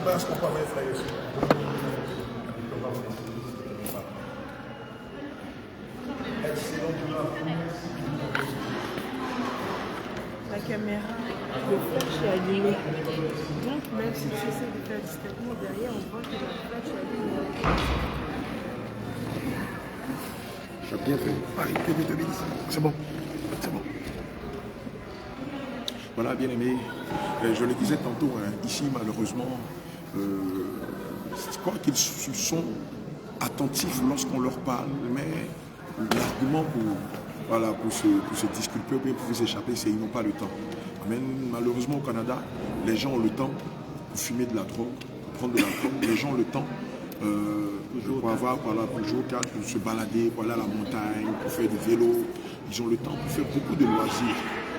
La caméra, le flash est allumé. Donc même si tu essaies de faire discrètement derrière, on voit que la flash est allumée. Tu as bien fait. Allez, c'est bon. C'est bon. Voilà, bien aimé. Je le disais tantôt, hein, ici, malheureusement, je crois qu'ils sont attentifs lorsqu'on leur parle, mais l'argument pour se disculper ou bien pour vous échapper, c'est qu'ils n'ont pas le temps. Amen. Malheureusement, au Canada, les gens ont le temps pour fumer de la drogue, pour prendre de la drogue. Les gens ont le temps pour avoir, voilà, pour jouer au cadre, pour se balader, pour aller à la montagne, pour faire du vélo. Ils ont le temps pour faire beaucoup de loisirs.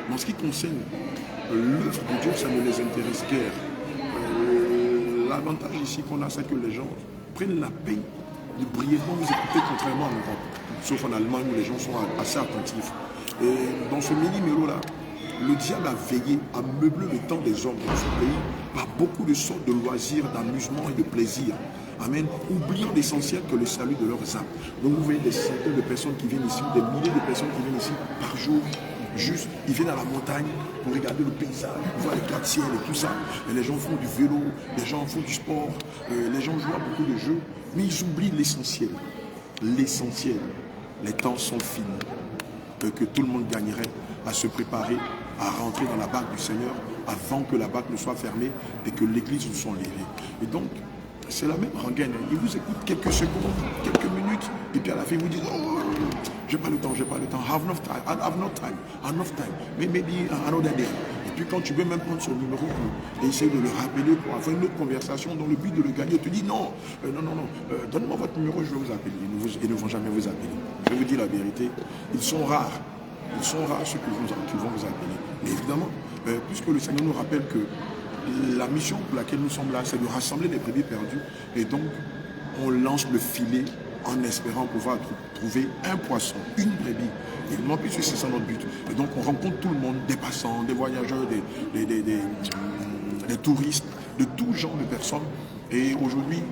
Mais en ce qui concerne l'œuvre de Dieu, ça ne les intéresse guère. L'avantage ici qu'on a, c'est que les gens prennent la peine de brièvement vous écouter, contrairement en Europe, sauf en Allemagne où les gens sont assez attentifs. Et dans ce mini-mélo-là, le diable a veillé à meubler le temps des hommes dans ce pays par beaucoup de sortes de loisirs, d'amusement et de plaisir. Amen. Oubliant l'essentiel que le salut de leurs âmes. Donc vous voyez des centaines de personnes qui viennent ici, des milliers de personnes qui viennent ici par jour. Juste, ils viennent à la montagne pour regarder le paysage, voir les gratte-ciel et tout ça. Et les gens font du vélo, les gens font du sport, les gens jouent à beaucoup de jeux. Mais ils oublient l'essentiel. L'essentiel. Les temps sont finis. Que tout le monde gagnerait à se préparer, à rentrer dans la barque du Seigneur avant que la barque ne soit fermée et que l'église nous soit levée. Et donc, c'est la même rengaine. Ils vous écoutent quelques secondes, quelques minutes, et puis à la fin, ils vous disent « Oh, j'ai pas le temps, j'ai pas le temps. I have no time. Maybe another day. » Et puis quand tu veux même prendre son numéro pour essayer de le rappeler pour avoir une autre conversation dans le but de le gagner, tu dis « Non, donne-moi votre numéro, je vais vous appeler. » Ils ne vont jamais vous appeler. Je vous dis la vérité, ils sont rares. Ils sont rares ceux qui vont vous appeler. Mais évidemment, puisque le Seigneur nous rappelle que la mission pour laquelle nous sommes là, c'est de rassembler les brebis perdus. Et donc, on lance le filet en espérant pouvoir trouver un poisson, une brebis. Et non plus, c'est ça notre but. Et donc, on rencontre tout le monde, des passants, des voyageurs, des touristes, de tout genre de personnes. Et aujourd'hui,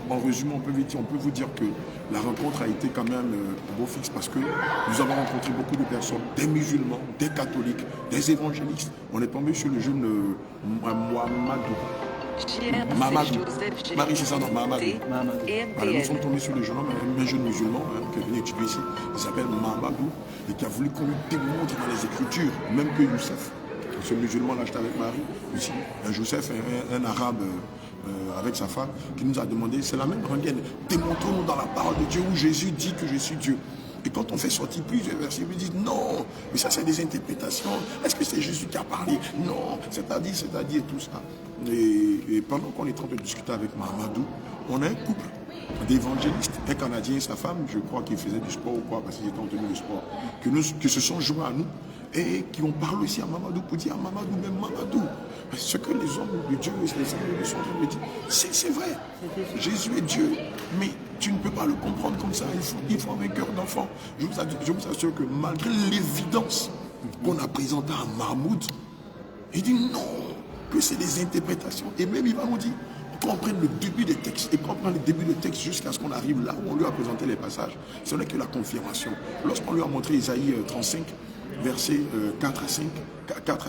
en résumé, on peut vous dire que la rencontre a été quand même beau fixe parce que nous avons rencontré beaucoup de personnes, des musulmans, des catholiques, des évangélistes. On est tombé sur le jeune Mamadou. Marie, c'est ça, non, Mamadou. Voilà, nous sommes tombés sur le jeune homme, un jeune musulman qui est venu étudier ici. Il s'appelle Mamadou et qui a voulu qu'on lui démontre dans les Écritures, même que Youssef. Ce musulman-là, j'étais avec Marie, ici, un Youssef, un arabe avec sa femme, qui nous a demandé, c'est la même rengaine, démontrons-nous dans la parole de Dieu où Jésus dit que je suis Dieu. Et quand on fait sortir plusieurs versets, ils disent non, mais ça c'est des interprétations. Est-ce que c'est Jésus qui a parlé? Non, c'est-à-dire et tout ça. Et pendant qu'on est en train de discuter avec Mahamadou, on a un couple d'évangélistes, un Canadien et sa femme, je crois qu'ils faisaient du sport ou quoi, parce qu'ils étaient en tenue de sport, que se sont joints à nous et qui ont parlé aussi à Mamadou pour dire à Mamadou, même Mamadou, ce que les hommes de Dieu, les hommes sont en train de dire, c'est vrai, Jésus est Dieu, mais tu ne peux pas le comprendre comme ça, il faut avoir un cœur d'enfant. Je vous assure que malgré l'évidence qu'on a présentée à Mahmoud, il dit non, que c'est des interprétations, et même il va nous dire, qu'on prenne le début des textes et qu'on prenne le début des textes jusqu'à ce qu'on arrive là où on lui a présenté les passages, ce n'est que la confirmation. Lorsqu'on lui a montré Isaïe 35, versets 4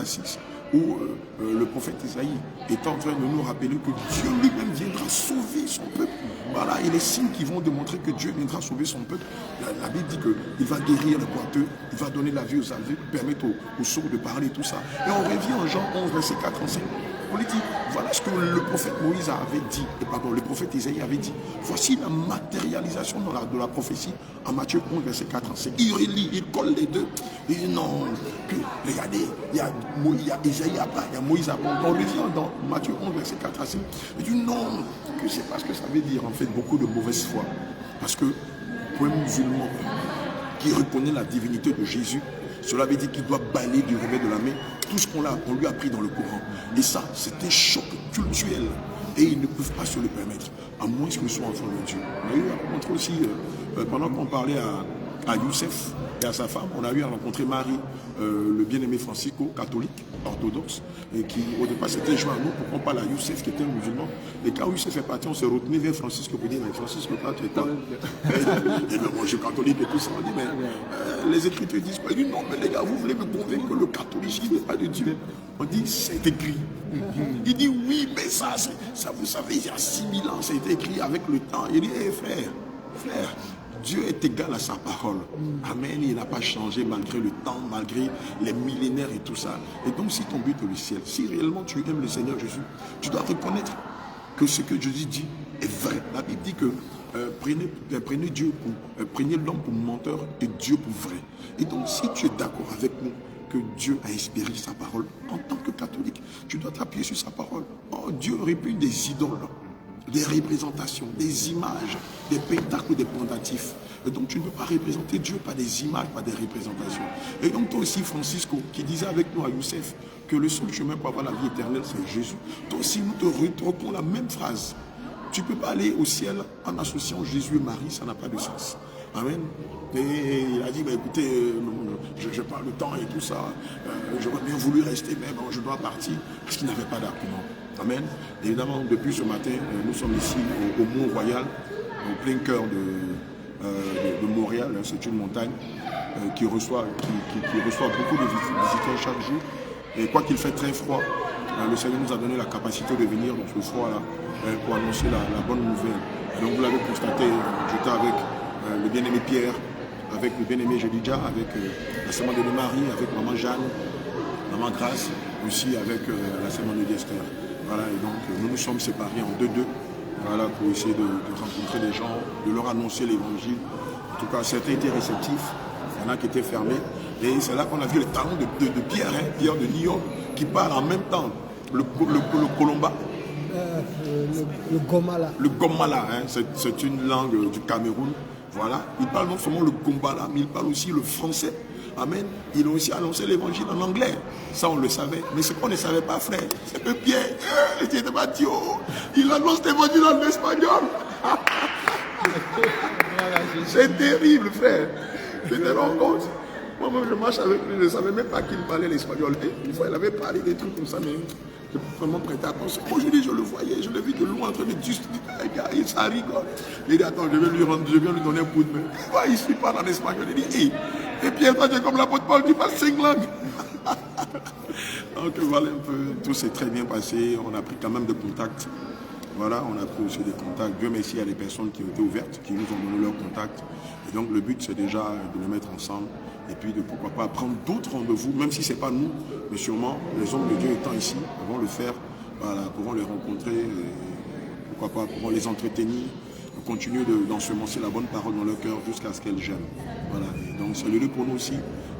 à 6, où le prophète Isaïe est en train de nous rappeler que Dieu lui-même viendra sauver son peuple. Voilà, et les signes qui vont démontrer que Dieu viendra sauver son peuple. La Bible dit qu'il va guérir les boiteux, il va donner la vie aux aveugles, permettre aux sourds de parler, tout ça. Et on revient en Jean 11, verset 4 à 5. On lui dit, voilà ce que le prophète Moïse avait dit, le prophète Isaïe avait dit. Voici la matérialisation de la prophétie en Matthieu 11, verset 4 à 5. Il relie, il colle les deux. Il dit non, que, regardez, il y a Isaïe à part, il y a Moïse à part. On revient dans Matthieu 11, verset 4 à 5. Il dit non, que c'est pas ce que ça veut dire, en fait, beaucoup de mauvaise foi. Parce que pour un musulman qui reconnaît la divinité de Jésus, cela veut dire qu'il doit balayer du revers de la main tout ce qu'on lui a pris dans le Coran. Et ça, c'est un choc culturel. Et ils ne peuvent pas se le permettre, à moins qu'ils soient enfants de Dieu. Mais il a montré aussi, pendant qu'on parlait à Youssef et à sa femme. On a eu à rencontrer Marie, le bien-aimé Francisco, catholique, orthodoxe, et qui au départ s'était joint à nous pour qu'on parle à Youssef qui était un musulman. Et quand Youssef est parti, on s'est retenu vers Francisco pour dire, mais Francisco, toi tu es quoi? Et moi je suis catholique et tout ça. On dit, mais les Écritures disent quoi? Il dit, non, mais les gars, vous voulez me convaincre que le catholicisme n'est pas de Dieu? On dit, c'est écrit. Il dit, oui, mais ça, vous savez, il y a 6000 ans, c'est écrit avec le temps. Il dit, frère, Dieu est égal à sa parole. Amen. Il n'a pas changé malgré le temps, malgré les millénaires et tout ça. Et donc, si ton but est le ciel, si réellement tu aimes le Seigneur Jésus, tu dois reconnaître que ce que Jésus dit est vrai. La Bible dit que prenez Dieu prenez l'homme pour menteur et Dieu pour vrai. Et donc, si tu es d'accord avec nous que Dieu a inspiré sa parole, en tant que catholique, tu dois t'appuyer sur sa parole. Oh, Dieu répugne des idoles, des représentations, des images, des pentacles, des pendatifs. Et donc tu ne peux pas représenter Dieu par des images, par des représentations. Et donc toi aussi, Francisco, qui disait avec nous à Youssef que le seul chemin pour avoir la vie éternelle, c'est Jésus. Toi aussi, nous te retrouvons la même phrase. Tu ne peux pas aller au ciel en associant Jésus et Marie, ça n'a pas de sens. Amen. Et il a dit, bah, écoutez, je parle de temps et tout ça, j'aurais bien voulu rester, mais bon, je dois partir, parce qu'il n'avait pas d'argument. Amen. Évidemment, depuis ce matin, nous sommes ici au Mont-Royal, au plein cœur de Montréal. C'est une montagne qui reçoit beaucoup de visiteurs chaque jour. Et quoi qu'il fait très froid, le Seigneur nous a donné la capacité de venir dans ce froid-là pour annoncer la bonne nouvelle. Et donc vous l'avez constaté, j'étais avec le bien-aimé Pierre, avec le bien-aimé Jedidja, avec la sœur de Marie, avec maman Jeanne, maman Grâce, aussi avec la sœur de Esther. Voilà, et donc nous nous sommes séparés en 2-2, voilà, pour essayer de rencontrer des gens, de leur annoncer l'évangile. En tout cas, certains étaient réceptifs, il y en a qui étaient fermés. Et c'est là qu'on a vu le talent de Pierre, Pierre de New York, qui parle en même temps le Kolomba. Le Gomala. Le Gomala, c'est une langue du Cameroun. Voilà, il parle non seulement le Gombala, mais il parle aussi le français. Amen. Il a aussi annoncé l'évangile en anglais. Ça, on le savait. Mais ce qu'on ne savait pas, frère, c'est que Pierre, il annonce l'évangile en espagnol. C'est terrible, frère. Tu te rends compte? Moi-même, je marche avec lui, je ne savais même pas qu'il parlait l'espagnol. Une fois, il avait parlé des trucs comme ça, mais je ne peux vraiment prêter attention. Aujourd'hui, je le voyais, je l'ai vu de loin en train de discuter. Ça rigole. Il dit, attends, je vais lui donner un coup de main. Il voit, il suit pas en espagnol. Il dit, hey. Et Pierre, toi, tu es comme l'apôtre Paul, tu parles 5 langues. Donc voilà un peu, tout s'est très bien passé. On a pris quand même des contacts. Voilà, on a pris aussi des contacts. Dieu merci, il y a des personnes qui ont été ouvertes, qui nous ont donné leurs contacts. Et donc le but, c'est déjà de les mettre ensemble. Et puis de pourquoi pas prendre d'autres rendez-vous, même si ce n'est pas nous, mais sûrement les hommes de Dieu étant ici, pourront le faire, voilà, pourront les rencontrer, pourquoi pas, pourront les entretenir, continuer d'ensemencer la bonne parole dans leur cœur jusqu'à ce qu'elles gênent. Voilà. Et donc c'est le lieu pour nous aussi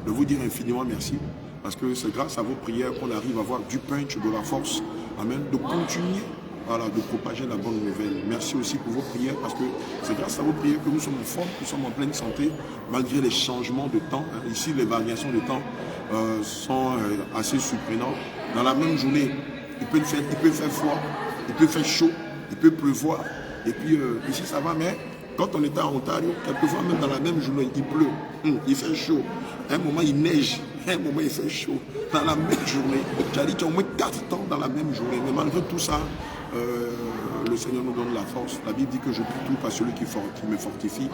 de vous dire infiniment merci, parce que c'est grâce à vos prières qu'on arrive à avoir du punch, de la force, amen, de continuer. Voilà, de propager la bonne nouvelle. Merci aussi pour vos prières, parce que c'est grâce à vos prières que nous sommes en forme, nous sommes en pleine santé, malgré les changements de temps. Ici, les variations de temps sont assez surprenantes. Dans la même journée, il peut faire froid, il peut faire chaud, il peut pleuvoir. Et puis ici, ça va, mais quand on était en Ontario, quelquefois même dans la même journée, il pleut, il fait chaud. À un moment, il neige, à un moment, il fait chaud. Dans la même journée, j'ai dit qu'il y a au moins 4 temps dans la même journée. Mais malgré tout ça, le Seigneur nous donne la force. La Bible dit que je peux tout par celui qui me fortifie.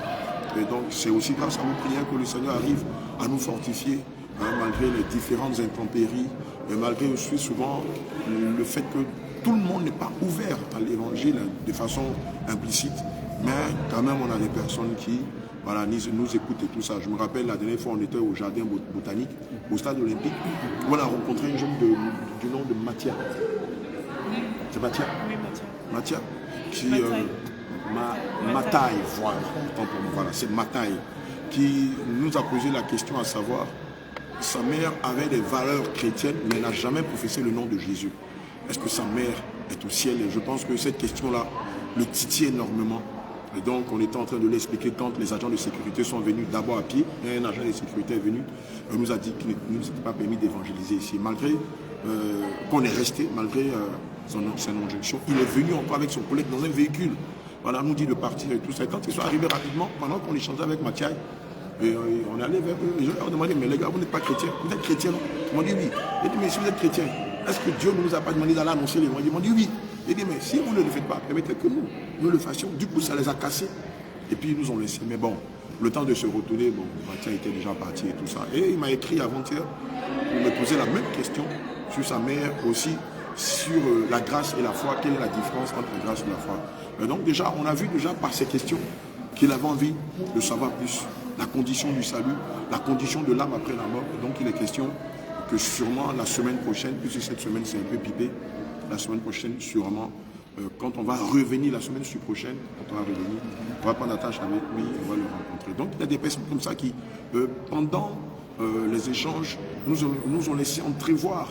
Et donc c'est aussi grâce à vos prières que le Seigneur arrive à nous fortifier, malgré les différentes intempéries, et malgré aussi souvent le fait que tout le monde n'est pas ouvert à l'évangile de façon implicite. Mais quand même on a des personnes qui nous écoutent et tout ça. Je me rappelle la dernière fois on était au jardin botanique, au stade olympique, où on a rencontré un jeune du nom de Mathia. C'est Mathia? Oui, Mathia. Mathia, qui Mataï, voilà, c'est Mataï, qui nous a posé la question à savoir, sa mère avait des valeurs chrétiennes, mais n'a jamais professé le nom de Jésus. Est-ce que sa mère est au ciel? Et je pense que cette question-là le titille énormément. Et donc, on était en train de l'expliquer quand les agents de sécurité sont venus d'abord à pied. Un agent de sécurité est venu et nous a dit qu'il ne nous était pas permis d'évangéliser ici. Malgré qu'on est resté, malgré son injonction, il est venu encore avec son collègue dans un véhicule. Voilà, nous dit de partir et tout ça. Et quand ils sont arrivés rapidement, pendant qu'on échangeait avec Mathieu, Et on est allé vers eux. Et je leur ai demandé, mais les gars, vous n'êtes pas chrétiens? Vous êtes chrétiens, non? Ils m'ont dit oui. J'ai dit, mais si vous êtes chrétiens, est-ce que Dieu ne nous a pas demandé d'aller annoncer l'évangile? Ils m'ont dit oui. J'ai dit, mais si vous ne le faites pas, permettez que nous le fassions. Du coup, ça les a cassés. Et puis, ils nous ont laissés. Mais bon, le temps de se retourner, bon, Baptiste était déjà parti et tout ça. Et il m'a écrit avant-hier pour me poser la même question sur sa mère aussi, sur la grâce et la foi. Quelle est la différence entre la grâce et la foi? Et donc déjà, on a vu déjà par ces questions qu'il avait envie de savoir plus la condition du salut, la condition de l'âme après la mort. Et donc il est question que sûrement la semaine prochaine, puisque cette semaine c'est un peu pipé, la semaine prochaine sûrement, quand on va revenir la semaine prochaine, quand on va revenir, on va prendre attache avec lui, on va le rencontrer. Donc il y a des personnes comme ça qui, pendant les échanges, nous ont laissé entrevoir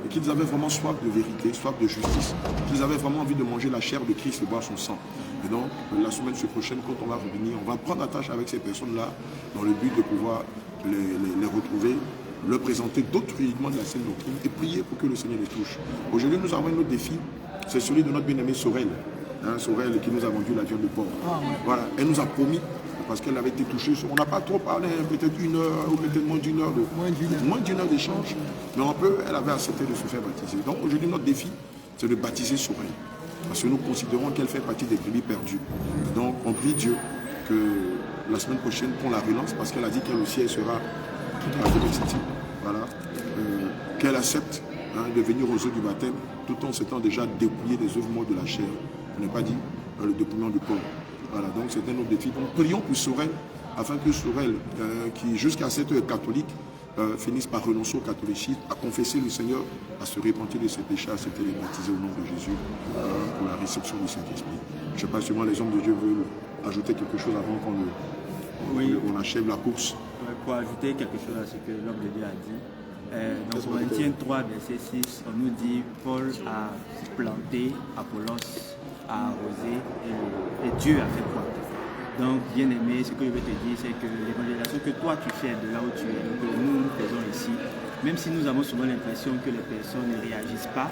et qu'ils avaient vraiment soif de vérité, soif de justice, qu'ils avaient vraiment envie de manger la chair de Christ et boire son sang. Et donc, la semaine prochaine, quand on va revenir, on va prendre attache avec ces personnes-là dans le but de pouvoir les retrouver, leur présenter d'autres éléments de la saine doctrine et prier pour que le Seigneur les touche. Aujourd'hui, nous avons un autre défi, c'est celui de notre bien-aimé Sorel. Sorel qui nous a vendu la viande de porc. Voilà, elle nous a promis, parce qu'elle avait été touchée, on n'a pas trop parlé, peut-être une heure ou peut-être moins d'une heure d'échange, mais elle avait accepté de se faire baptiser. Donc aujourd'hui, notre défi, c'est de baptiser Sorel. Parce que nous considérons qu'elle fait partie des brebis perdues. Donc on prie Dieu que la semaine prochaine, qu'on la relance, parce qu'elle a dit qu'elle aussi, elle sera voilà, qu'elle accepte de venir aux eaux du baptême, tout en s'étant déjà dépouillée des œuvres mortes de la chair. On n'est pas dit le dépouillement du corps. Voilà, donc c'est un autre défi. Donc prions pour Sorel, afin que Sorel, qui jusqu'à cette heure catholique, finisse par renoncer au catholicisme, à confesser le Seigneur, à se repentir de ses péchés, à se faire baptiser au nom de Jésus pour la réception du Saint-Esprit. Je ne sais pas si les hommes de Dieu veulent ajouter quelque chose avant qu'on achève la course. Pour ajouter quelque chose à ce que l'homme de Dieu a dit, dans Corinthiens 3, verset 6, on nous dit Paul a planté, Apollos a arrosé et Dieu a fait quoi? Donc, bien aimé, ce que je veux te dire, c'est que l'évangélisation que toi tu fais de là où tu es, que nous faisons ici, même si nous avons souvent l'impression que les personnes ne réagissent pas,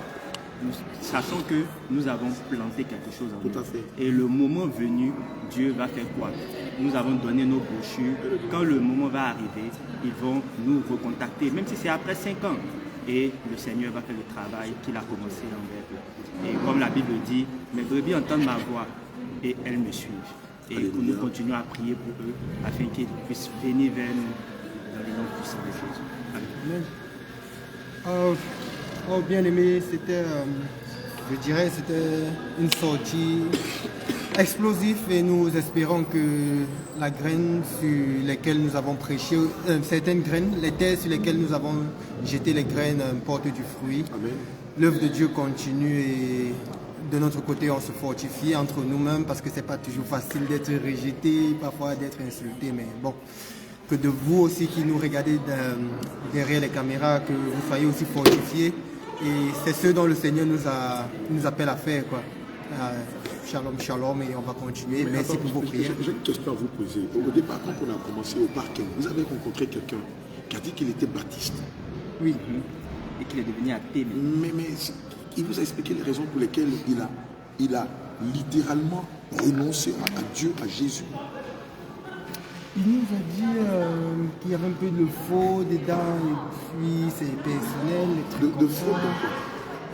nous sachons que nous avons planté quelque chose en nous. Tout à fait. Et le moment venu, Dieu va faire quoi? Nous avons donné nos brochures. Quand le moment va arriver, ils vont nous recontacter, même si c'est après 5 ans. Et le Seigneur va faire le travail qu'il a commencé envers eux. Et comme la Bible dit, mes brebis entendent ma voix et elles me suivent. Et que nous continuons à prier pour eux afin qu'ils puissent venir vers nous dans les noms puissants de Jésus. Amen. Oh, bien aimé, c'était, je dirais, c'était une sortie explosive et nous espérons que la graine sur lesquelles nous avons prêché, certaines graines, les terres sur lesquelles nous avons jeté les graines portent du fruit. Amen. L'œuvre de Dieu continue et de notre côté, on se fortifie entre nous-mêmes parce que c'est pas toujours facile d'être rejeté, parfois d'être insulté, mais bon. Que de vous aussi qui nous regardez derrière les caméras, que vous soyez aussi fortifiés. Et c'est ce dont le Seigneur nous appelle à faire, quoi. Shalom, shalom, et on va continuer. Mais merci pour vos prières. J'ai une question à vous poser. Au départ, quand on a commencé au parking, vous avez rencontré quelqu'un qui a dit qu'il était baptiste. Oui. Et qu'il est devenu athée. Mais il vous a expliqué les raisons pour lesquelles il a littéralement renoncé à Dieu, à Jésus. Il nous a dit qu'il y avait un peu de faux dedans, et puis c'est personnel. De faux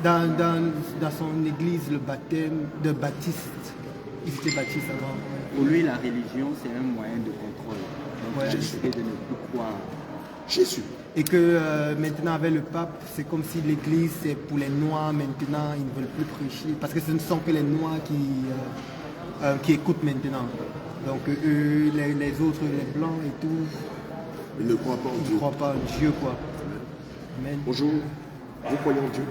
dans son église, le baptême de Baptiste. Il était baptiste avant. Pour lui, la religion, c'est un moyen de contrôle. Donc, il a décidé de ne plus croire. Jésus. Et que maintenant, avec le pape, c'est comme si l'église, c'est pour les Noirs maintenant, ils ne veulent plus prêcher. Parce que ce ne sont que les Noirs qui écoutent maintenant. Donc eux, les autres, les blancs et tout, ils ne croient pas en Dieu. Ils ne croient pas en Dieu, quoi. Amen. Bonjour, vous croyez en Dieu?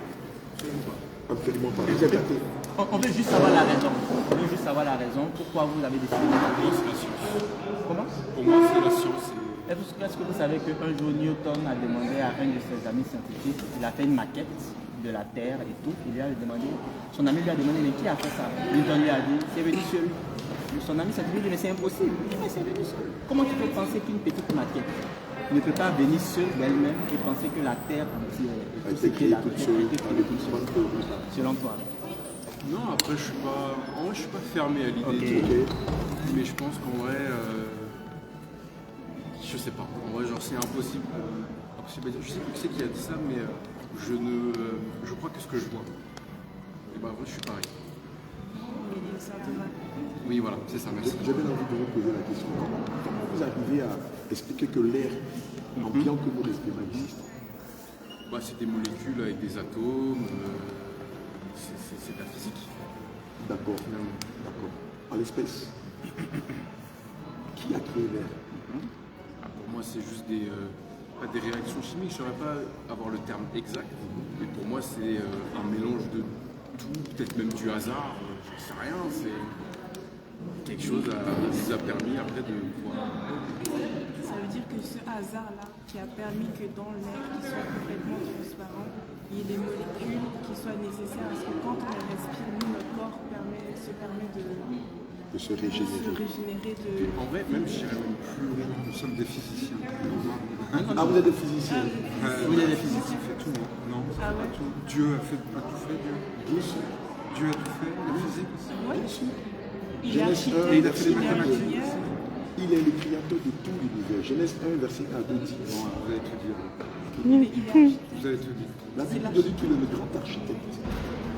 Absolument pas. Vous êtes athée. On veut juste savoir la raison. On veut juste savoir la raison pourquoi vous avez décidé de c'est la science. Comment? Pour moi, c'est la science. Est-ce que vous savez qu'un jour Newton a demandé à un de ses amis scientifiques, il a fait une maquette de la Terre et tout, il lui a demandé, son ami lui a demandé, mais qui a fait ça? Newton lui a dit, c'est venu seul. Son ami scientifique dit, mais c'est impossible. Mais c'est venu seul. Comment tu peux penser qu'une petite maquette ne peut pas venir seule d'elle-même et penser que la Terre entière a été créée toute seule, selon toi? Non, après, je suis pas fermé à l'idée. Okay. Mais je pense qu'en vrai, je Je sais pas. En vrai, genre, c'est impossible. Impossible à dire. Je sais plus qui c'est qui a dit ça, mais je crois que ce que je vois. Et bah, moi, je suis pareil. Il est Saint Thomas. Oui, voilà, c'est ça, merci. J'ai bien envie de vous poser la question. Comment vous arrivez à expliquer que l'air ambiant que nous respirons existe? Bah, c'est des molécules avec des atomes. C'est de la physique. D'accord. D'accord. En l'espèce, qui a créé l'air? Pour moi, c'est juste pas des réactions chimiques. Je ne saurais pas avoir le terme exact. Mais pour moi, c'est un mélange de tout, peut-être même du hasard. Je ne sais rien. C'est quelque chose qui nous a permis après de voir. Ça veut dire que ce hasard-là qui a permis que dans l'air qui soit complètement transparent, il y ait des molécules qui soient nécessaires à ce que quand on les respire, nous, notre corps se permet de se régénérer. En vrai, même je dirais même plus loin, nous sommes des physiciens. Ah, vous êtes des physiciens? Oui, il y a des physiciens qui fait tout, non? Ah ouais. Tout. Dieu a tout fait, Dieu. Dieu a tout fait, la physique aussi. Ouais. Il est Genèse 1, architecte, il a fait les il est mathématiques. ingénieur. Il est le créateur de tout l'univers. Genèse 1, verset 1 à 2 dit. Bon, vous allez tout dire. Il est architecte. Vous allez tout dire. La Bible nous dit qu'il est le grand architecte.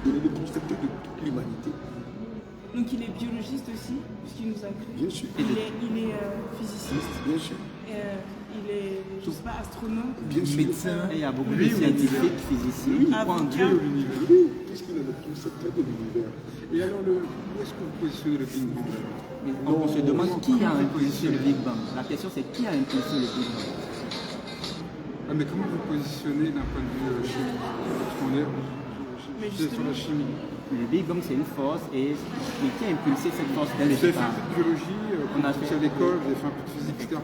Il est le concepteur de toute l'humanité. Donc il est biologiste aussi, puisqu'il nous a créé. Bien sûr. Il est physiciste. Bien sûr. Il est, je sais pas, astronome. Bien sûr. Médecin. Et il y a beaucoup de scientifiques, physiciens qui croient en Dieu. Avocat. Oui, puisqu'il est le concepteur de l'univers. Et alors, où est-ce que vous positionnez le Big Bang? On se demande qui a impulsé le Big Bang. La question c'est qui a impulsé le Big Bang. Ah, mais comment vous positionnez d'un point de vue chimique? Parce qu'on est Mais sur la chimie. Le Big Bang c'est une force et qui a impulsé cette force dès le Vous avez fait départ. un peu de biologie, On a quand vous fait- à l'école, vous avez fait un peu de physique, etc.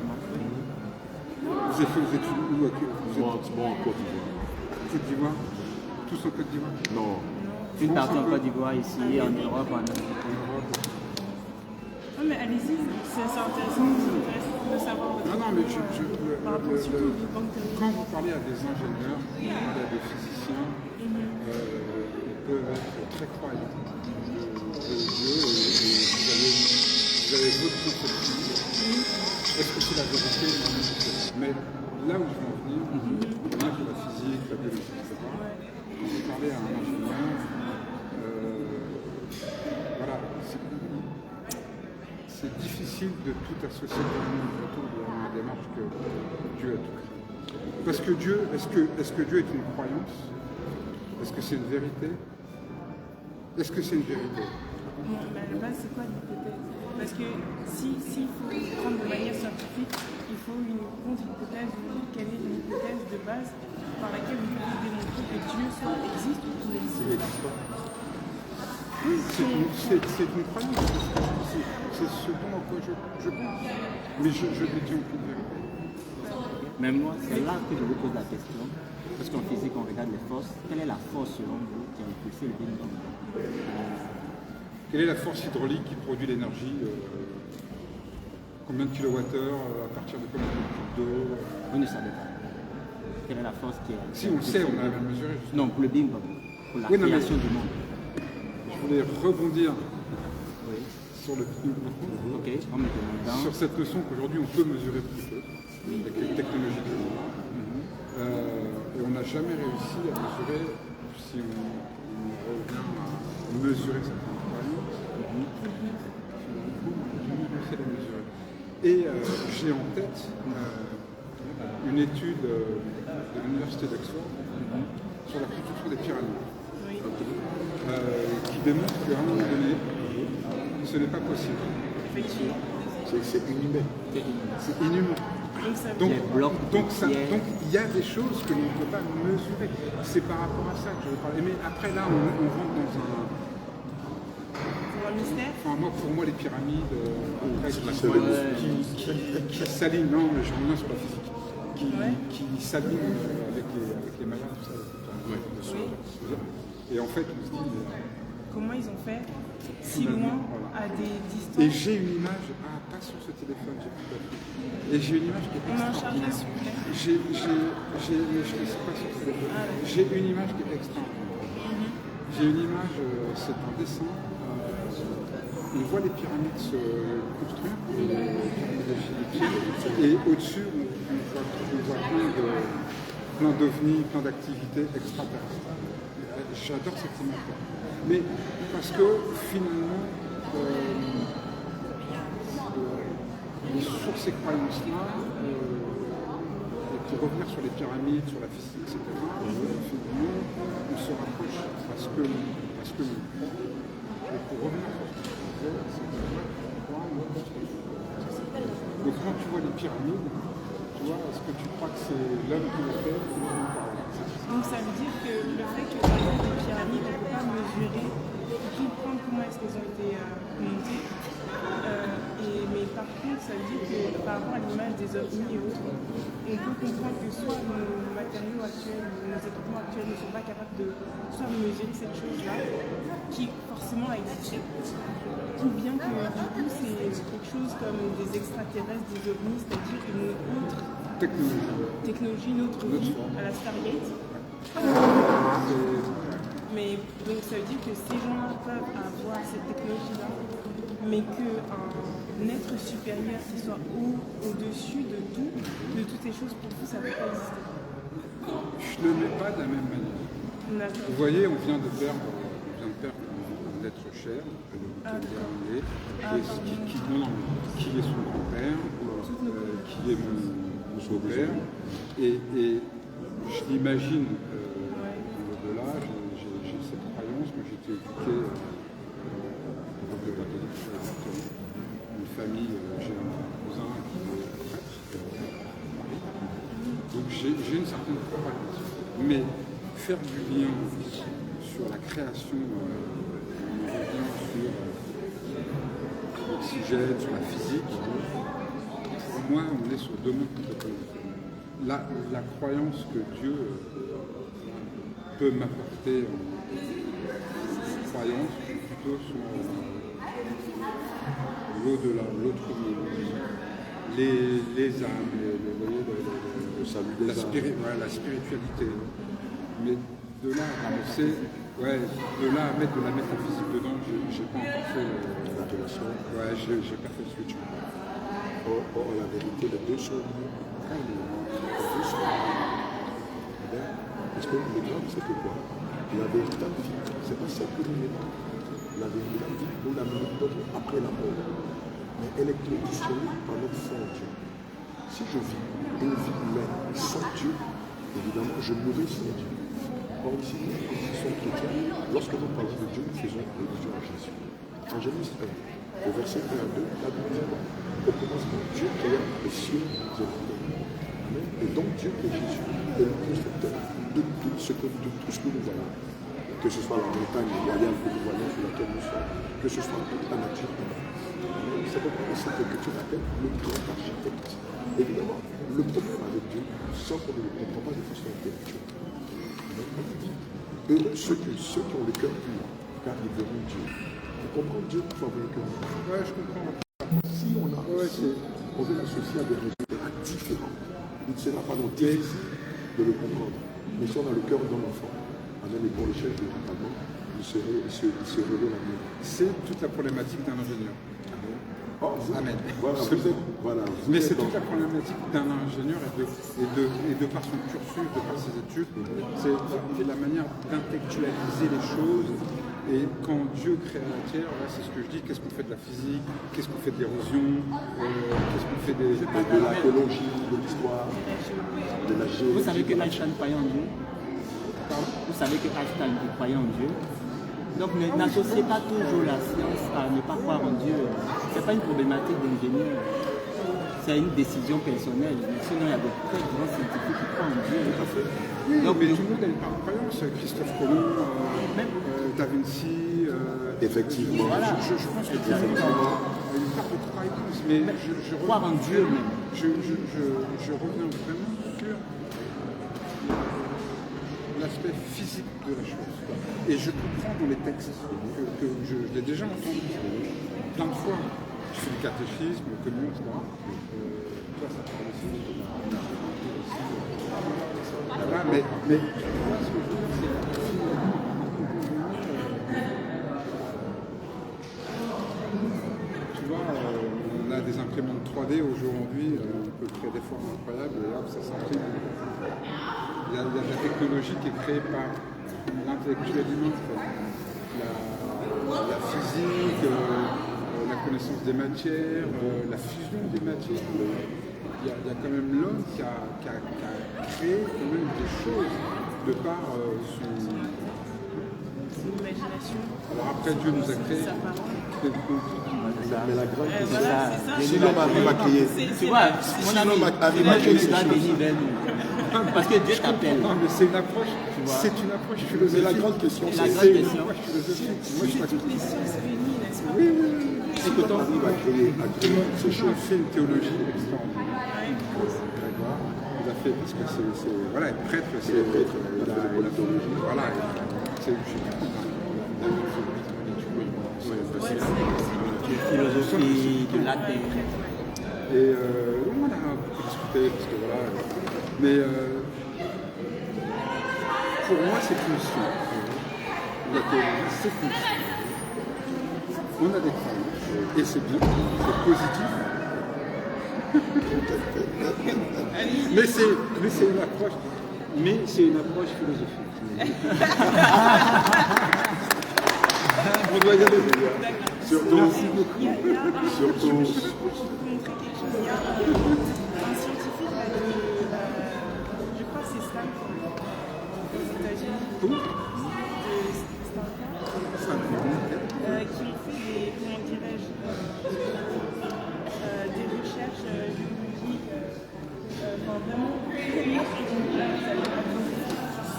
Vous avez fait vos études où? Vous êtes Bon, en Côte d'Ivoire. Côte d'Ivoire? Tous en Côte d'Ivoire? Non. Une partie en Côte d'Ivoire, ici, en Europe, en Amérique. Non mais allez-y, c'est intéressant de savoir votre Non, mais par rapport surtout au Big Bang quand vous parlez à des ingénieurs, vous parlez à des physiciens, ils peuvent être très croyants de Dieu et vous avez votre conception. Est-ce que c'est la vérité? Non, je sais pas. Mais là où je veux en venir, moi j'ai la physique, la biologie, etc. Quand vous parlez à un ingénieur, voilà, c'est difficile de tout associer autour de la démarche que Dieu a tout créé. Parce que Dieu, est-ce que Dieu est une croyance? Est-ce que c'est une vérité? Est-ce que c'est une vérité? Bon, mais à la base, c'est quoi l'hypothèse? Parce que s'il faut prendre de manière scientifique, il faut une contre-hypothèse. Quelle est l'hypothèse de base par laquelle vous pouvez démontrer que Dieu soit existe ou qu'il n'existe pas? C'est une croyance. C'est ce dont en quoi je pense. Mais je ne dis aucune vérité. Mais moi, c'est là que je vous pose la question. Parce qu'en physique, on regarde les forces. Quelle est la force selon vous qui a impulsé le Big Bang? Quelle est la force hydraulique qui produit l'énergie? Combien de kilowattheures? À partir de combien de cubes d'eau? Vous ne savez pas. Quelle est la force qui a... Si on le sait, on a mesuré. Non, pour le Big Bang. Pour la Oui, non, mais- création du monde. Je voulais rebondir Oui. sur le Ok, en me demandant... sur cette notion qu'aujourd'hui on peut mesurer beaucoup de choses avec les technologies de l'homme. Et on n'a jamais réussi à mesurer, si on revient à mesurer certaines croyances, on n'a jamais réussi à les mesurer. Et j'ai en tête une étude de l'université d'Oxford sur la construction des pyramides. Qui démontre qu'à un moment donné, ce n'est pas possible. Effectivement. C'est inhumain. C'est inhumain. Donc ça veut Donc, dire donc il y a des choses que l'on ne peut pas mesurer. C'est par rapport à ça que je veux parler. Mais après là, on rentre dans un... pour un mystère. Enfin, pour moi, les pyramides, qui s'alignent, non, mais je reviens sur la physique, qui s'alignent avec les Mayas, tout ça. Et en fait, on se dit... Comment ils ont fait si loin à des distances? Et j'ai une image, pas sur ce téléphone, j'ai plus battu. Et j'ai une image qui est On a un chargeur, extraordinaire. s'il vous plaît. Mais je ne sais pas sur ce téléphone. J'ai une image qui est extraordinaire. J'ai une image, c'est un dessin. On voit les pyramides se construire, les pyramides égyptiennes, et au-dessus, on plein d'ovnis, plein d'activités extraterrestres. J'adore cette image-là. Mais parce que finalement, sur ces croyances-là, et pour revenir sur les pyramides, sur la physique, etc., finalement, on se rapproche parce que l'on croit. Et pour revenir sur ce que je disais, c'est que moi, je crois en construction. Donc quand tu vois les pyramides, tu vois, est-ce que tu crois que c'est l'homme qui l'a fait ou non? Donc ça veut dire que le fait que par exemple, les pyramides, on ne peut pas mesurer, comprendre comment est-ce qu'elles ont été montées. Mais par contre, ça veut dire que par rapport à l'image des ovnis et autres, on peut comprendre que soit nos matériaux actuels, nos équipements actuels ne sont pas capables de soit mesurer cette chose-là, qui forcément a existé, ou bien que du coup c'est quelque chose comme des extraterrestres, des ovnis, c'est-à-dire une autre technologie, une autre vie à la Stargate. Mais donc ça veut dire que ces gens-là peuvent avoir cette technologie-là, mais qu'un être supérieur qui soit au-dessus de tout, de toutes ces choses, pour vous, ça ne peut pas exister. Je ne le mets pas de la même manière. Vous voyez, on vient de perdre un être cher, qui est son grand-père, qui est mon beau-père, et je l'imagine au-delà, j'ai cette croyance, moi j'étais éduqué une famille, j'ai un cousin qui est prêtre, donc j'ai une certaine croyance. Mais faire du lien sur la création, on revient sur l'oxygène, sur la physique, pour moi on est sur deux mondes complètement différents. La croyance que Dieu peut m'apporter en croyance, plutôt sur l'au-delà, l'autre monde, les âmes, la spiritualité. Mais de là à avancer, à mettre de la métaphysique dedans, j'ai pas encore fait l'appellation. J'ai pas fait le switch. Or, la vérité, les deux sont liés. Parce que le drame, c'est que quoi? La véritable vie, c'est pas celle que nous menons. La véritable vie, nous la menons après la mort. Mais elle est conditionnée par notre foi en Dieu. Si je vis une vie humaine sans Dieu, évidemment, je mourrai sans Dieu. Or, ici, nous qui sommes chrétiens, lorsque nous parlons de Dieu, nous faisons allusion à Jésus. En Genèse 1, au verset 1 à 2, la Bible dit quoi? Au commencement, Dieu créa les cieux et la terre. Et donc Dieu est Jésus, est le constructeur de tout ce que nous voyons. Que ce soit la montagne royale que nous voyons sur laquelle nous sommes, que ce soit toute la nature humaine. C'est pourquoi cette écriture appelle le grand architecte. Évidemment, le problème avec Dieu, sans qu'on ne le comprend pas de façon intellectuelle. Heureux ceux qui ont le cœur pur, car ils verront Dieu. Vous comprenez Dieu pour avoir le cœur pur? Oui, je comprends. Si on veut l'associer à des résultats différents, il ne sera pas non difficile de le comprendre. Mais si on a le cœur d'un enfant, même pour les chefs, totalement, il serait la mienne. C'est toute la problématique d'un ingénieur. Amen. Mais c'est toute la problématique d'un ingénieur et de par son cursus, de par ses études, c'est la manière d'intellectualiser les choses. Et quand Dieu crée la Terre, là, c'est ce que je dis, qu'est-ce qu'on fait de la physique, qu'est-ce qu'on fait de l'érosion, qu'est-ce qu'on fait de l'archéologie, de l'histoire, de la géologie. Vous savez que Einstein croyait en Dieu? Pardon? Vous savez que Einstein croyait en Dieu? Donc n'associez pas toujours la science à ne pas croire en Dieu. Ce n'est pas une problématique d'ingénieur. C'est une décision personnelle. Sinon, il y a de très grands scientifiques qui croient en Dieu. Donc, mais tout le monde a une part de croyance. Christophe Colomb, Da Vinci. Effectivement. Voilà. Je pense que tout le monde a une part de croyance. Mais croire en Dieu même. Je reviens vraiment sur l'aspect physique de la chose. Et je comprends dans les textes que je l'ai déjà entendu plein de fois. Je fais le catéchisme, le communion, etc. Toi, ça parle aussi. Voilà, mais tu vois, ce que je veux dire, c'est tu vois, on a des imprimantes 3D regardez aujourd'hui, on peut créer des formes incroyables, et là, ça s'imprime. Il y a de la technologie qui est créée par l'intellectuel humain, la physique, la connaissance des matières, la fusion des matières. Il y a quand même l'homme qui a créé quand même des choses de par son imagination. Alors après, Dieu nous a créé. Mais la grande question, Voilà, si l'homme arrive à créer, Tu vois, mon ami, arrive à créer tu ces dois choses. venir vers nous. Parce que Dieu t'appelle. Non, mais c'est une approche philosophique. Mais la grande question, La grande c'est question. Moi, je C'est toutes les sciences réunies, n'est-ce pas? si l'homme arrive à créer ces J'ai choses. fait une théologie extraordinaire. D'accord. Il a fait, parce que c'est voilà, être prêtre, c'est est prêtre, il a la fait de la théologie. Voilà, c'est Philosophie de la terre. et on a beaucoup discuté, parce que voilà. Mais pour moi, c'est une science. La théologie, c'est une science. On a des croyances, et c'est bien, c'est positif. mais c'est une approche philosophique. On doit y aller. Surtout, Il y a surtout, je peux montrer quelque chose. Il y a un scientifique là, je crois que c'est Stanford, aux États-Unis, de Stanford, qui ont fait des, comment dirais-je, des recherches biologiques, enfin vraiment tellement scientifiques,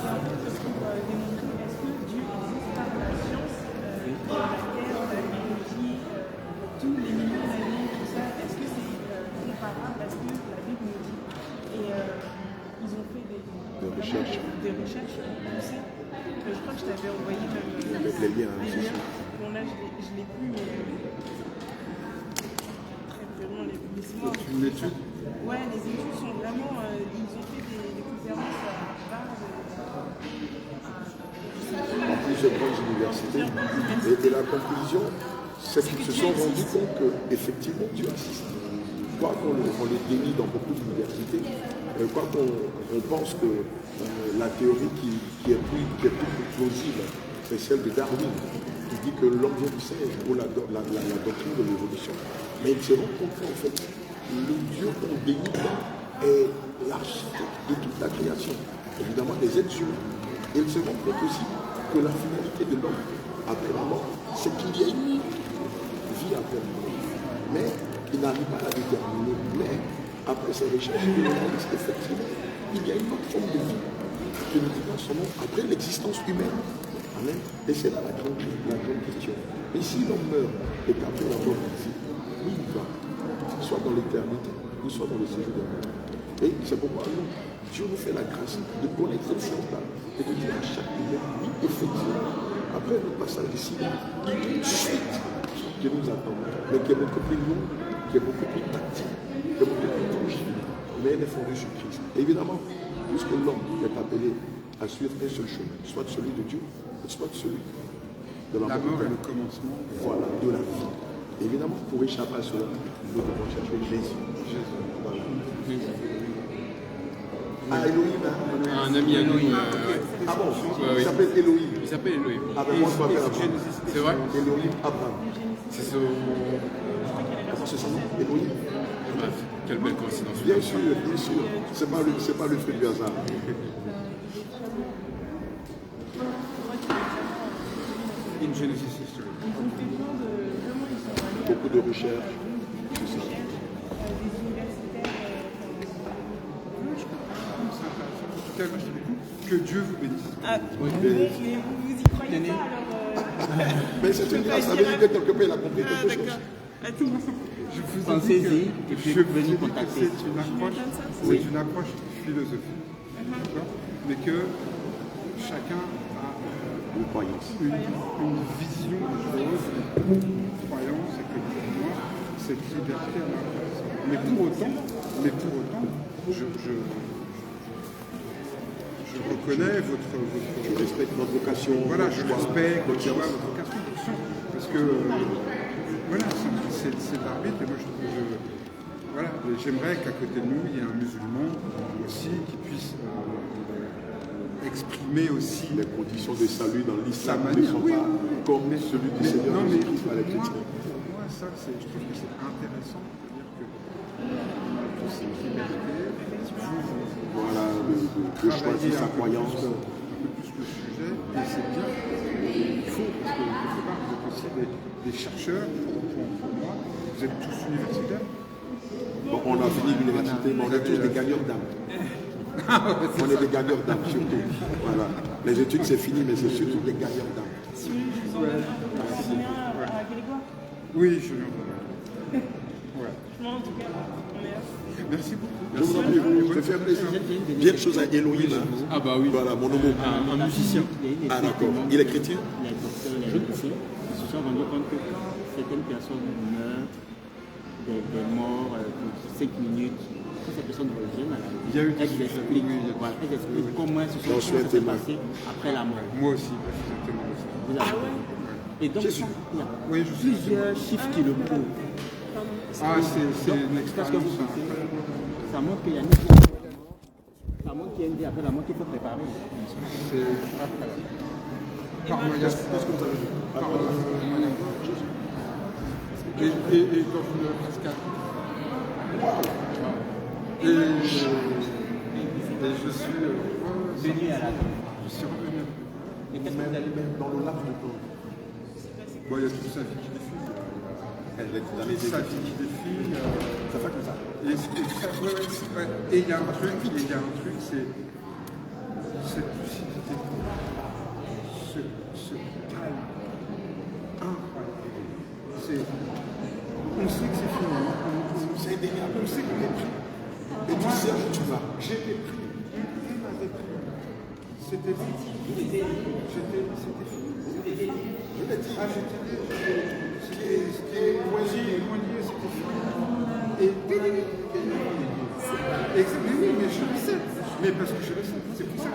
pour démontrer est-ce que Dieu existe par la science, de la terre, de la biologie, tous les millions d'années, tout ça, est-ce que c'est comparable à ce que la Bible nous dit? Et ils ont fait des recherches poussées. Je crois que je t'avais envoyé même avec les liens, c'est sûr. Bon là je l'ai plus, mais très vraiment les histoires. C'est une étude. Ouais, les études sont vraiment, ils ont fait des conférences à Harvard, En plusieurs grandes universités. Et la conclusion, c'est qu'ils se sont rendus compte qu'effectivement, Dieu existe. Quoi qu'on les dénie dans beaucoup d'universités, quoi qu'on pense que la théorie qui est plus plausible, c'est celle de Darwin, qui dit que l'homme vient du singe, ou la doctrine de l'évolution. Mais ils se rendent compte qu'en fait, le Dieu qu'on dénie est l'architecte de toute la création, évidemment des êtres humains. Et ils se rendent compte aussi que la finalité de l'homme après la mort, c'est qu'il y a une vie après la mort. Mais il n'arrive pas à la déterminer. Mais après ces recherches, il réalise qu'effectivement, il y a une autre forme de vie que nous vivons son nom après l'existence humaine. Amen. Et c'est là la grande question. Et si l'homme meurt et qu'après la mort ici, où il va, soit dans l'éternité ou soit dans le séjour de la mort. Et c'est pourquoi nous, Dieu nous fait la grâce de connaître cette science-là et de dire à chaque humain, oui, effectivement, après le passage ici, il y a une suite qui nous attend, mais qui est beaucoup plus longue, qui est beaucoup plus tactile, qui est beaucoup plus tangible, mais elle est fondée sur Christ. Et évidemment, puisque l'homme est appelé à suivre un seul chemin, soit celui de Dieu, soit celui de la La mort mort. est le commencement. Voilà, de la vie. Évidemment, pour échapper à cela, nous devons chercher Jésus. Voilà. Ah, Elohim, hein? Un ami à nous. Ah bon, oui. il s'appelle Elohim. Il s'appelle Elohim. Ah ben moi je m'appelle Abraham. C'est vrai? Elohim Abraham. C'est son. Comment c'est son nom? Elohim. Bref, quelle belle coïncidence. Bien sûr, bien sûr. C'est pas le fruit du hasard. In Genesis History. Ils ont fait plein de. Vraiment, ils sont allés Beaucoup de recherches. des universitaires. En tout cas, moi, je dis beaucoup que Dieu vous bénisse. Ah, mais vous y croyez pas alors Mais c'est une grâce, ça veut dire que quelque part il a compris quelque chose. d'accord. Attends. Je vous ai dit Pensez-y, que, et puis je vous ai venez dit que contacter. c'est une approche philosophique, d'accord, mais que chacun a Une croyance. une vision des choses, une croyance, et que pour moi, cette liberté a l'importance. Mais pour autant, je reconnais votre Je respecte notre vocation. voilà, je notre foi, respecte notre tu vois, science. votre vocation, parce que voilà, c'est l'arbitre, et moi voilà, j'aimerais qu'à côté de nous, il y ait un musulman aussi qui puisse exprimer aussi les conditions de salut dans l'islam sa ne manière. sont Oui, pas comme celui du Seigneur Jésus-Christ à la chrétienne. Moi, ça, je trouve que c'est intéressant de dire que c'est une liberté. Voilà, de choisir sa croyance. Un peu plus le sujet, et c'est bien. Il faut, parce que quelque part, vous êtes aussi des chercheurs, pour moi, vous êtes tous universitaires. Donc on a fini l'université, mais on est tous des gagneurs d'âme. On est des gagneurs d'âme, surtout. Voilà. Les études, c'est fini, mais c'est surtout des gagneurs d'âme. Si vous en enseignez à Grégoire. Oui, je l'ai. Ouais. En tout cas, on est là. Merci beaucoup. Je vous en prie, je fais un plaisir. Bien de choses à Elohim. Ah bah oui. Voilà, mon homo. Un musicien. Ah d'accord. Il est chrétien? Les docteurs, les médecins se sont rendus compte que quand certaines personnes meurent des morts pour 5 minutes, quand ces personnes reviennent à la vie, elles expliquent comment ça s'est passé après la mort. Moi aussi, exactement aussi. Vous avez- Et donc, il y a Oui, je suis. plusieurs chiffres qui le prouvent. Ah, c'est une Parce que vous expérience. pensez, ça montre qu'il y a une vie après la mort. Ça montre qu'il y a une vie après la mort qu'il faut préparer. C'est par moyen. Et dans une cascade. Et je suis. Venu à la vie. Je suis revenu. Et qu'est-ce que vous allez faire? Dans le laps de temps. Bon, il y a toute sa vie qui défile. Elle est dans les Toute sa études. vie qui défile. Ça fait comme ça. Et il y a un truc, c'est cette lucidité, ce calme incroyable. On sait que c'est fini, C'est indéniable. on sait qu'on est pris. Et tu sais où tu vas. J'étais pris, il m'avait pris. C'était fini. C'était fini. Je l'ai dit. Ah, c'était éloigné, c'était fini. Et mais oui, mais je le sais. Mais parce que je le sais, c'est pour ça.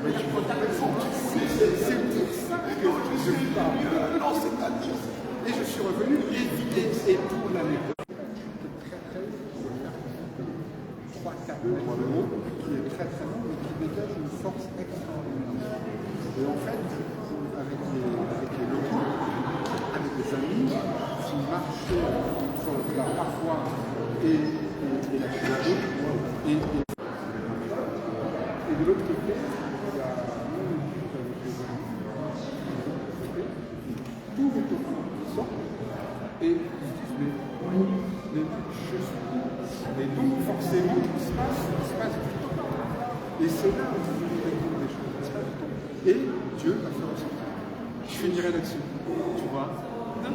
Mais tu vois, c'est pour ça que je suis parvenu. Non, c'est-à-dire. Et je suis revenu et pour l'année. Trois, quatre mots qui est très très long, mais qui dégage une force extraordinaire. Et en fait, avec les locaux, avec les amis, qui marchaient entre la parfois et la synagogue, et de l'autre côté, il y a avec les amis, tout est au fond qui sort, et ils se disent, mais je suis. Et donc, forcément, il se passe du temps. Et c'est là où vous voulez découvrir des choses. Il se passe du temps. Et Dieu va faire aussi. Je finirai là-dessus. Tu vois?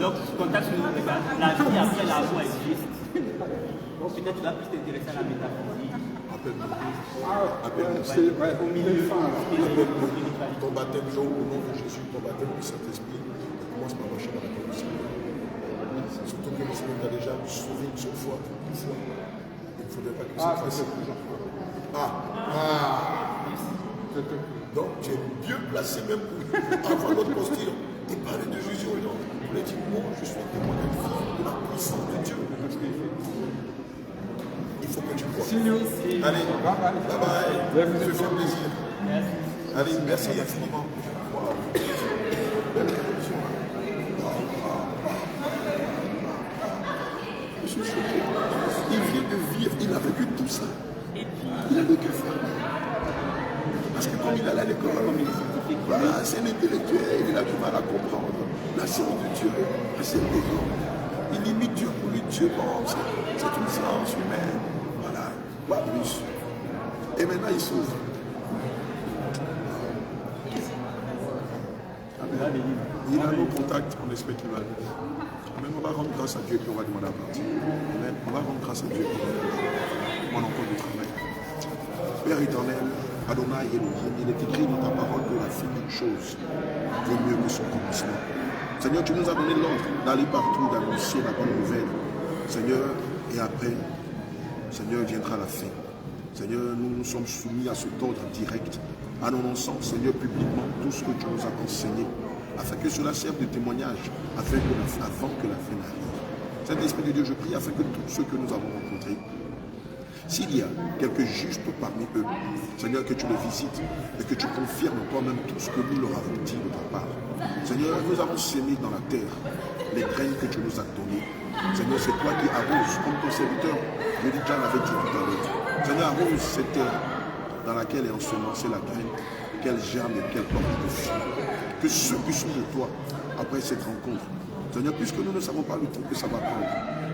Donc, contact sur la vie après la mort existe. Peut-être tu vas plus t'intéresser à la métaphysique. Appelle-moi. C'est au milieu fin. Ton baptême, au nom de Jésus, ton baptême du Saint-Esprit, commence par marcher dans la commission. Surtout que le Seigneur t'a déjà sauvé une seule fois, une fois. Il ne faudrait pas que ça fasse. Plusieurs fois. Donc tu es mieux placé même pour avoir notre posture et parler de Jésus aux gens. Pour lui dire, moi je suis un témoin de la puissance de Dieu. Il faut que tu crois. Allez, bye bye. Je fais plaisir. Allez, merci infiniment. Wow. Belle réflexion. Je suis choqué. Il vient de vivre, il a vécu tout ça. Il a vécu ça. Parce que comme il allait à l'école, voilà, c'est un intellectuel, il a du mal à comprendre la science de Dieu, c'est énorme. Il imite Dieu pour lui, Dieu pense, c'est une science humaine. Voilà, pas plus. Et maintenant il s'ouvre. Il a nos contacts, on espère qu'il va aller. Amen. On va rendre grâce à Dieu et puis on va demander à partir. Amen. On va rendre grâce à Dieu pour encore du travail. Père éternel, Adonai Elohim, il est écrit dans ta parole que la fin d'une chose vaut mieux que son commencement. Seigneur, tu nous as donné l'ordre d'aller partout, d'annoncer la bonne nouvelle. Seigneur, et après, Seigneur, viendra la fin. Seigneur, nous sommes soumis à cet ordre direct, annonçant, Seigneur, publiquement tout ce que tu nous as enseigné, afin que cela serve de témoignage, avant que la fin n'arrive. Saint-Esprit de Dieu, je prie afin que tous ceux que nous avons rencontrés, s'il y a quelques justes parmi eux, Seigneur, que tu les visites et que tu confirmes toi-même tout ce que nous leur avons dit de ta part. Seigneur, nous avons sémé dans la terre les graines que tu nous as données. Seigneur, c'est toi qui arroses, comme ton serviteur, John avait dit tout à l'heure. Seigneur, arrose cette terre dans laquelle est ensemencée la graine, qu'elle germe et qu'elle porte de fruits. Que ceux qui sont de toi, après cette rencontre, Seigneur, puisque nous ne savons pas le temps que ça va prendre,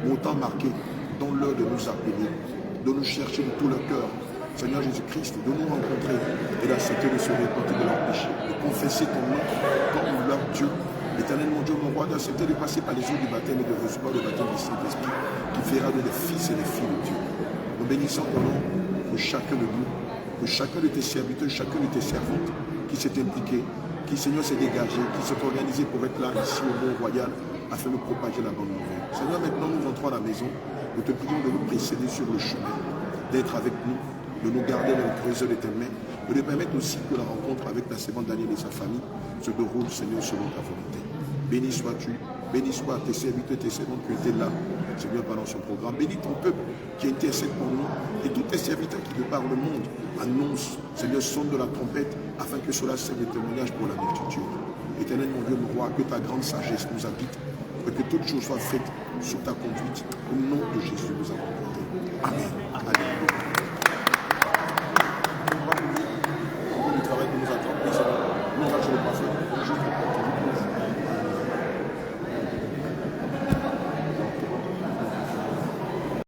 mais autant marqué dans l'heure de nous appeler, de nous chercher de tout leur cœur, Seigneur Jésus-Christ, de nous rencontrer et d'accepter de se repentir de leurs péchés, de confesser ton nom comme leur Dieu. Éternel mon Dieu, mon roi, d'accepter de passer par les eaux du baptême et de recevoir le baptême du Saint-Esprit qui fera de des fils et des filles de Dieu. Nous bénissons ton nom de chacun de nous, de chacun de tes serviteurs, chacun de tes servantes qui s'est impliqué, qui, Seigneur, s'est dégagé, qui s'est organisé pour être là, ici au Mont Royal, afin de propager la bonne nouvelle. Seigneur, maintenant nous entrons à la maison. Nous te prions de nous précéder sur le chemin, d'être avec nous, de nous garder dans le creuset de tes mains, de nous permettre aussi que la rencontre avec la servante Daniel et sa famille se déroule, Seigneur, selon ta volonté. Béni sois-tu, béni sois tes serviteurs, tes servantes qui étaient là, Seigneur, pendant ce programme. Bénis ton peuple qui intercède pour nous et tous tes serviteurs qui, de par le monde, annoncent, Seigneur, sonne de la trompette afin que cela serve de témoignage pour la multitude. Éternel, mon Dieu, mon roi, que ta grande sagesse nous habite et que toutes choses soient faites sous ta conduite. Au nom de Jésus, nous avons prié.